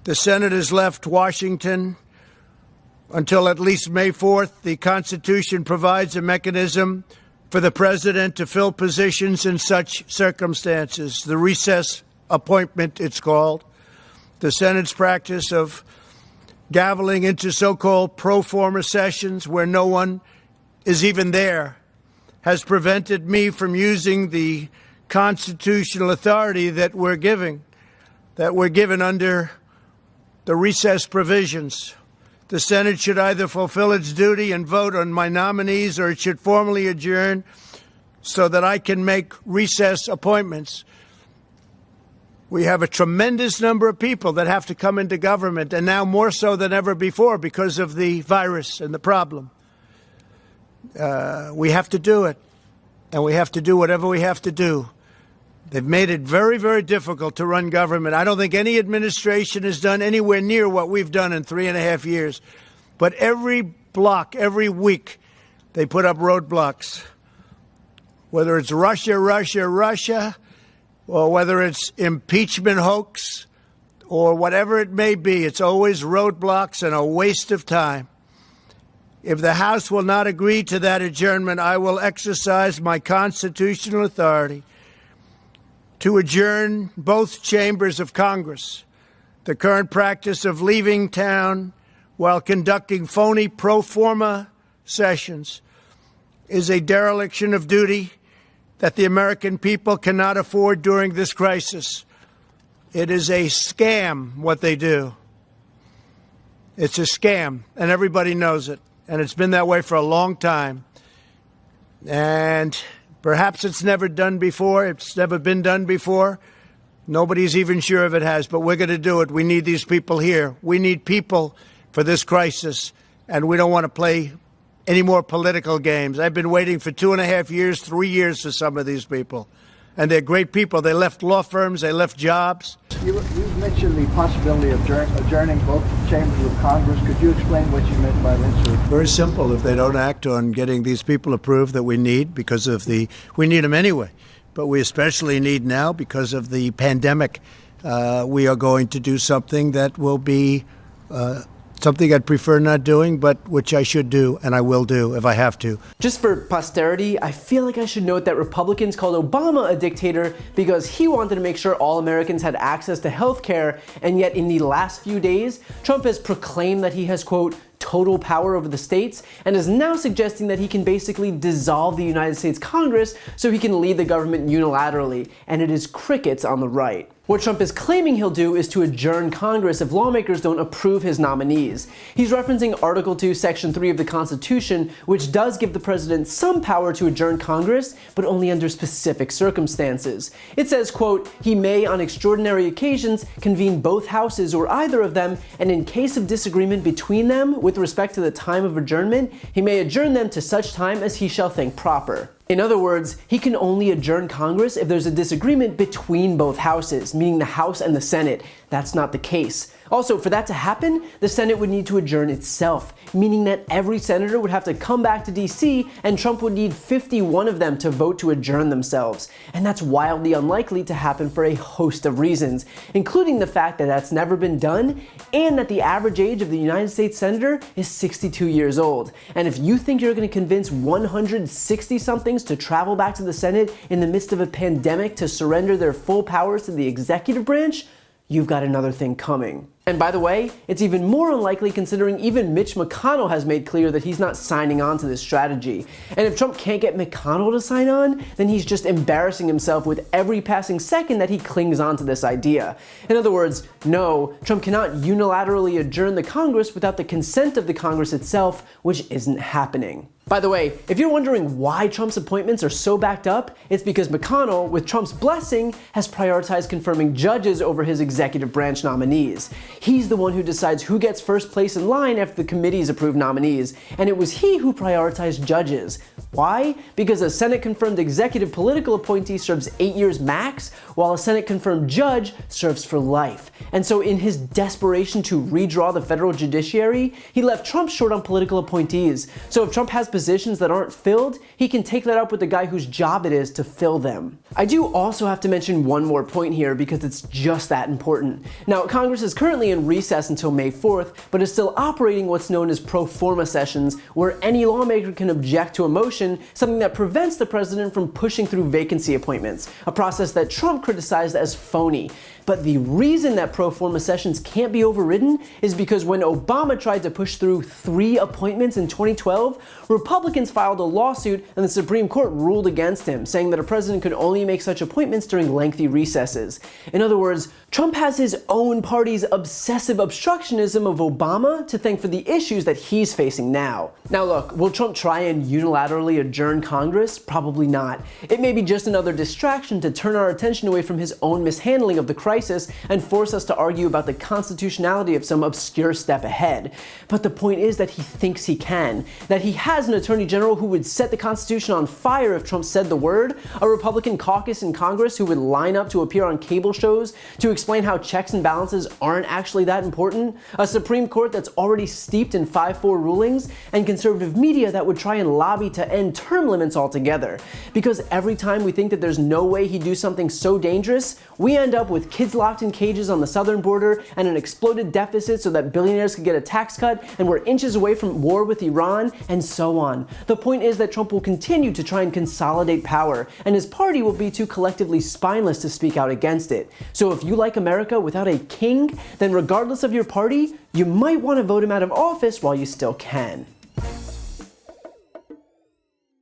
The Senate has left Washington until at least May 4th. The Constitution provides a mechanism for the president to fill positions in such circumstances. The recess appointment, it's called. The Senate's practice of gaveling into so-called pro forma sessions where no one is even there has prevented me from using the constitutional authority that we're given under the recess provisions. The Senate should either fulfill its duty and vote on my nominees, or it should formally adjourn so that I can make recess appointments. We have a tremendous number of people that have to come into government, and now more so than ever before because of the virus and the problem. We have to do it, and we have to do whatever we have to do. They've made it very, very difficult to run government. I don't think any administration has done anywhere near what we've done in 3.5 years. But every block, every week, they put up roadblocks. Whether it's Russia, or whether it's impeachment hoax, or whatever it may be, it's always roadblocks and a waste of time. If the House will not agree to that adjournment, I will exercise my constitutional authority to adjourn both chambers of Congress. The current practice of leaving town while conducting phony pro forma sessions is a dereliction of duty that the American people cannot afford during this crisis. It is a scam, what they do. It's a scam, and everybody knows it. And it's been that way for a long time. And perhaps it's never done before. It's never been done before. Nobody's even sure if it has, but we're going to do it. We need these people here. We need people for this crisis, and we don't want to play any more political games. I've been waiting for 2.5 years, 3 years for some of these people. And they're great people. They left law firms. They left jobs. You mentioned the possibility of adjourning both chambers of Congress. Could you explain what you meant by that, sir? Very simple. If they don't act on getting these people approved that we need, we need them anyway, but we especially need now because of the pandemic, we are going to do something that will be something I'd prefer not doing, but which I should do, and I will do if I have to. Just for posterity, I feel like I should note that Republicans called Obama a dictator because he wanted to make sure all Americans had access to health care, and yet in the last few days, Trump has proclaimed that he has, quote, total power over the states, and is now suggesting that he can basically dissolve the United States Congress so he can lead the government unilaterally, and it is crickets on the right. What Trump is claiming he'll do is to adjourn Congress if lawmakers don't approve his nominees. He's referencing Article 2, Section 3 of the Constitution, which does give the president some power to adjourn Congress, but only under specific circumstances. It says, quote, he may on extraordinary occasions convene both houses or either of them, and in case of disagreement between them with respect to the time of adjournment, he may adjourn them to such time as he shall think proper. In other words, he can only adjourn Congress if there's a disagreement between both houses, meaning the House and the Senate. That's not the case. Also, for that to happen, the Senate would need to adjourn itself, meaning that every senator would have to come back to DC, and Trump would need 51 of them to vote to adjourn themselves. And that's wildly unlikely to happen for a host of reasons, including the fact that that's never been done, and that the average age of the United States Senator is 62 years old. And if you think you're going to convince 160-somethings to travel back to the Senate in the midst of a pandemic to surrender their full powers to the executive branch, you've got another thing coming. And by the way, it's even more unlikely considering even Mitch McConnell has made clear that he's not signing on to this strategy. And if Trump can't get McConnell to sign on, then he's just embarrassing himself with every passing second that he clings on to this idea. In other words, no, Trump cannot unilaterally adjourn the Congress without the consent of the Congress itself, which isn't happening. By the way, if you're wondering why Trump's appointments are so backed up, it's because McConnell, with Trump's blessing, has prioritized confirming judges over his executive branch nominees. He's the one who decides who gets first place in line after the committees approve nominees, and it was he who prioritized judges. Why? Because a Senate-confirmed executive political appointee serves 8 years max, while a Senate-confirmed judge serves for life. And so in his desperation to redraw the federal judiciary, he left Trump short on political appointees. So if Trump has positions that aren't filled, he can take that up with the guy whose job it is to fill them. I do also have to mention one more point here because it's just that important. Now, Congress is currently in recess until May 4th, but is still operating what's known as pro forma sessions, where any lawmaker can object to a motion, something that prevents the president from pushing through vacancy appointments, a process that Trump criticized as phony. But the reason that pro forma sessions can't be overridden is because when Obama tried to push through 3 appointments in 2012, Republicans filed a lawsuit and the Supreme Court ruled against him, saying that a president could only make such appointments during lengthy recesses. In other words, Trump has his own party's obsessive obstructionism of Obama to thank for the issues that he's facing now. Now look, will Trump try and unilaterally adjourn Congress? Probably not. It may be just another distraction to turn our attention away from his own mishandling of the crisis and force us to argue about the constitutionality of some obscure step ahead. But the point is that he thinks he can, that he has an attorney general who would set the Constitution on fire if Trump said the word, a Republican caucus in Congress who would line up to appear on cable shows to explain how checks and balances aren't actually that important, a Supreme Court that's already steeped in 5-4 rulings, and conservative media that would try and lobby to end term limits altogether. Because every time we think that there's no way he'd do something so dangerous, we end up with kids locked in cages on the southern border and an exploded deficit so that billionaires could get a tax cut, and we're inches away from war with Iran, and so on. The point is that Trump will continue to try and consolidate power, and his party will be too collectively spineless to speak out against it. So if you like America without a king, then regardless of your party, you might want to vote him out of office while you still can.